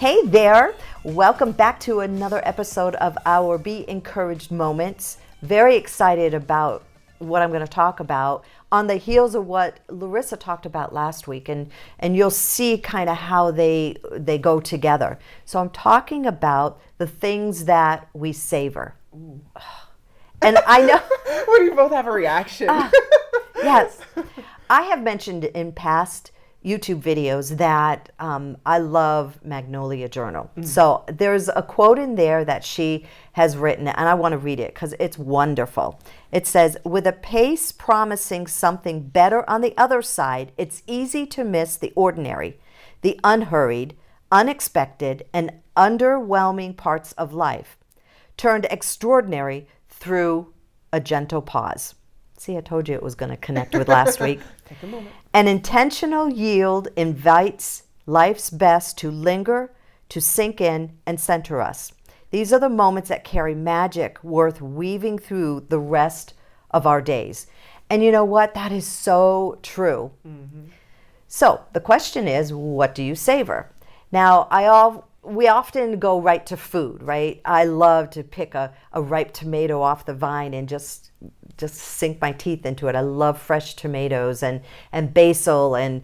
Hey there, welcome back to another episode of our Be Encouraged Moments. Very excited about what I'm going to talk about on the heels of what Larissa talked about last week, and you'll see kind of how they go together. So I'm talking about the things that we savor. Ooh. And I know... Well, you both have a reaction. Yes. I have mentioned in past YouTube videos that I love Magnolia Journal. Mm. So there's a quote in there that she has written, and I want to read it because it's wonderful. It says, "With a pace promising something better on the other side, it's easy to miss the ordinary, the unhurried, unexpected, and underwhelming parts of life, turned extraordinary through a gentle pause." See, I told you it was going to connect with last week. Take a moment. An intentional yield invites life's best to linger, to sink in, and center us. These are the moments that carry magic worth weaving through the rest of our days. And you know what? That is so true. Mm-hmm. So the question is, what do you savor? Now, we often go right to food, right? I love to pick a ripe tomato off the vine and just sink my teeth into it. I love fresh tomatoes and basil and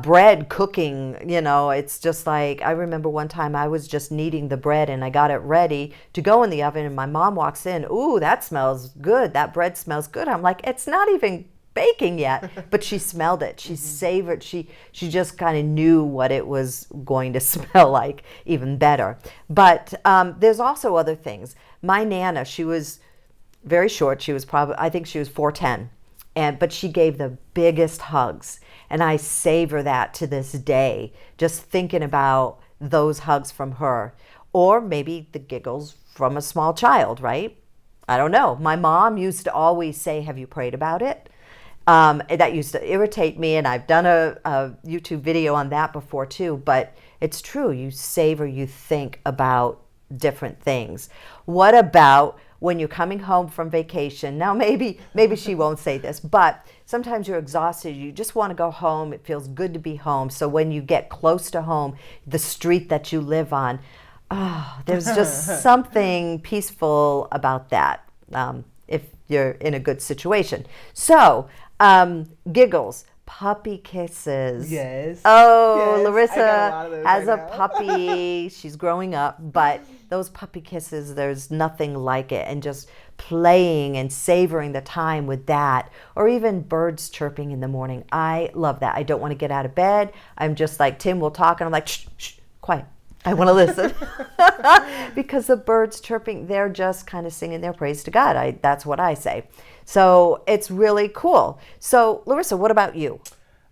bread cooking. You know, it's just like, I remember one time I was just kneading the bread and I got it ready to go in the oven, and my mom walks in. "Ooh, that smells good. That bread smells good." I'm like, it's not even baking yet, but she smelled it. She savored. She just kind of knew what it was going to smell like, even better. But there's also other things. My Nana, she was very short. She was I think she was 4'10", but she gave the biggest hugs, and I savor that to this day, just thinking about those hugs from her, or maybe the giggles from a small child, right? I don't know. My mom used to always say, "Have you prayed about it?" That used to irritate me, and I've done a YouTube video on that before too, but it's true. You savor, you think about different things. What about when you're coming home from vacation? Now, maybe she won't say this, but sometimes you're exhausted. You just want to go home. It feels good to be home. So when you get close to home, the street that you live on, there's just something peaceful about that, if you're in a good situation. So, giggles, puppy kisses. Yes. Oh, yes. Larissa has a puppy. She's growing up, but those puppy kisses, there's nothing like it. And just playing and savoring the time with that, or even birds chirping in the morning. I love that. I don't want to get out of bed. I'm just like, Tim will talk, and I'm like, shh, shh, quiet. I want to listen. Because the birds chirping, they're just kind of singing their praise to God. That's what I say. So it's really cool. So Larissa, what about you?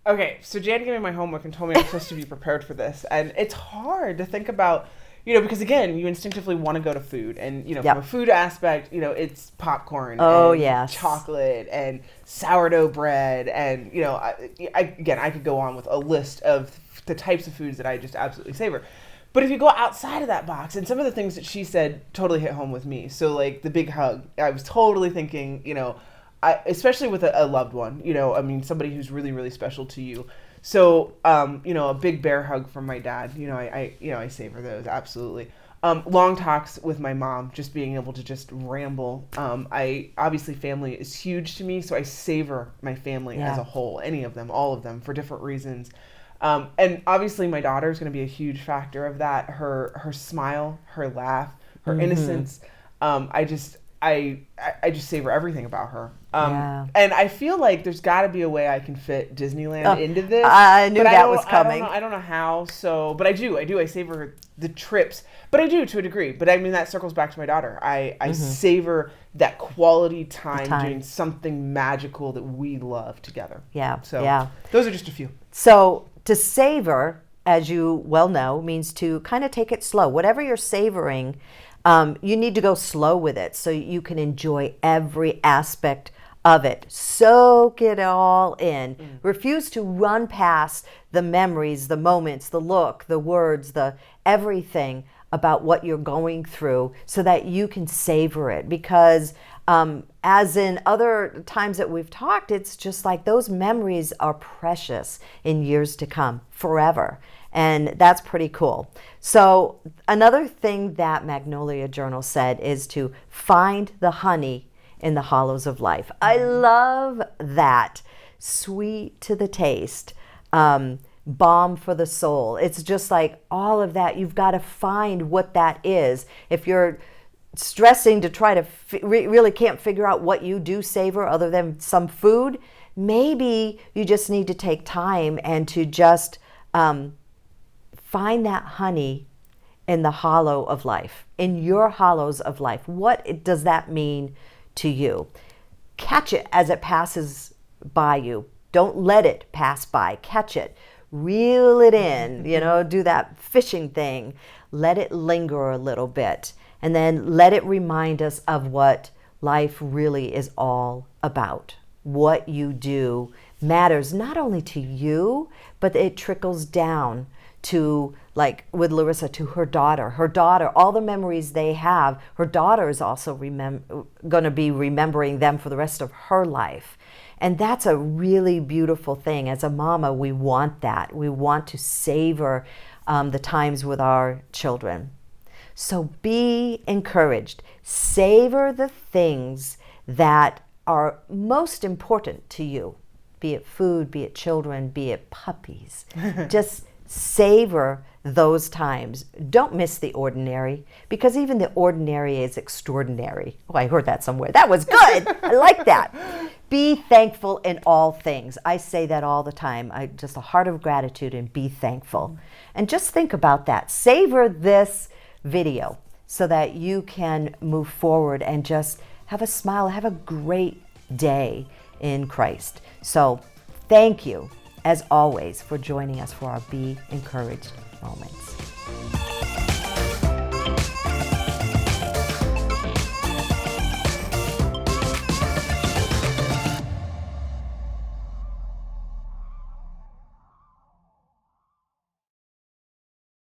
Okay, so Jan gave me my homework and told me I'm supposed to be prepared for this. And it's hard to think about, because again, you instinctively want to go to food. And, from a food aspect, it's popcorn and chocolate and sourdough bread. And, I could go on with a list of the types of foods that I just absolutely savor. But if you go outside of that box, and some of the things that she said totally hit home with me. So like the big hug, I was totally thinking, especially with a loved one, somebody who's really, really special to you. So, a big bear hug from my dad, I savor those. Absolutely. Long talks with my mom, just being able to just ramble. Obviously family is huge to me. So I savor my family as a whole, any of them, all of them, for different reasons. And obviously my daughter is going to be a huge factor of that. Her smile, her laugh, her innocence. I just savor everything about her. And I feel like there's got to be a way I can fit Disneyland into this. I knew that was coming. I don't know how. So, but I do. I savor the trips, but I do to a degree. But I mean, that circles back to my daughter. I savor that quality time doing something magical that we love together. Yeah. So those are just a few. So to savor, as you well know, means to kind of take it slow. Whatever you're savoring, you need to go slow with it so you can enjoy every aspect of it. Soak it all in. Refuse to run past the memories, the moments, the look, the words, the everything about what you're going through so that you can savor it. Because As in other times that we've talked, it's just like those memories are precious in years to come, forever. And that's pretty cool. So another thing that Magnolia Journal said is to find the honey in the hollows of life. I love that. Sweet to the taste, balm for the soul. It's just like all of that. You've got to find what that is. If you're stressing to try to really can't figure out what you do savor other than some food, maybe you just need to take time and to just find that honey in the hollow of life, in your hollows of life. What does that mean to you? Catch it as it passes by you. Don't let it pass by. Catch it. Reel it in, do that fishing thing. Let it linger a little bit. And then let it remind us of what life really is all about. What you do matters not only to you, but it trickles down to, like with Larissa, to her daughter. Her daughter, all the memories they have, her daughter is also going to be remembering them for the rest of her life. And that's a really beautiful thing. As a mama, we want that. We want to savor the times with our children. So be encouraged. Savor the things that are most important to you, be it food, be it children, be it puppies. Just savor those times. Don't miss the ordinary, because even the ordinary is extraordinary. Oh, I heard that somewhere. That was good. I like that. Be thankful in all things. I say that all the time. Just a heart of gratitude and be thankful. And just think about that. Savor this video so that you can move forward and just have a smile, have a great day in Christ. So thank you, as always, for joining us for our Be Encouraged moments.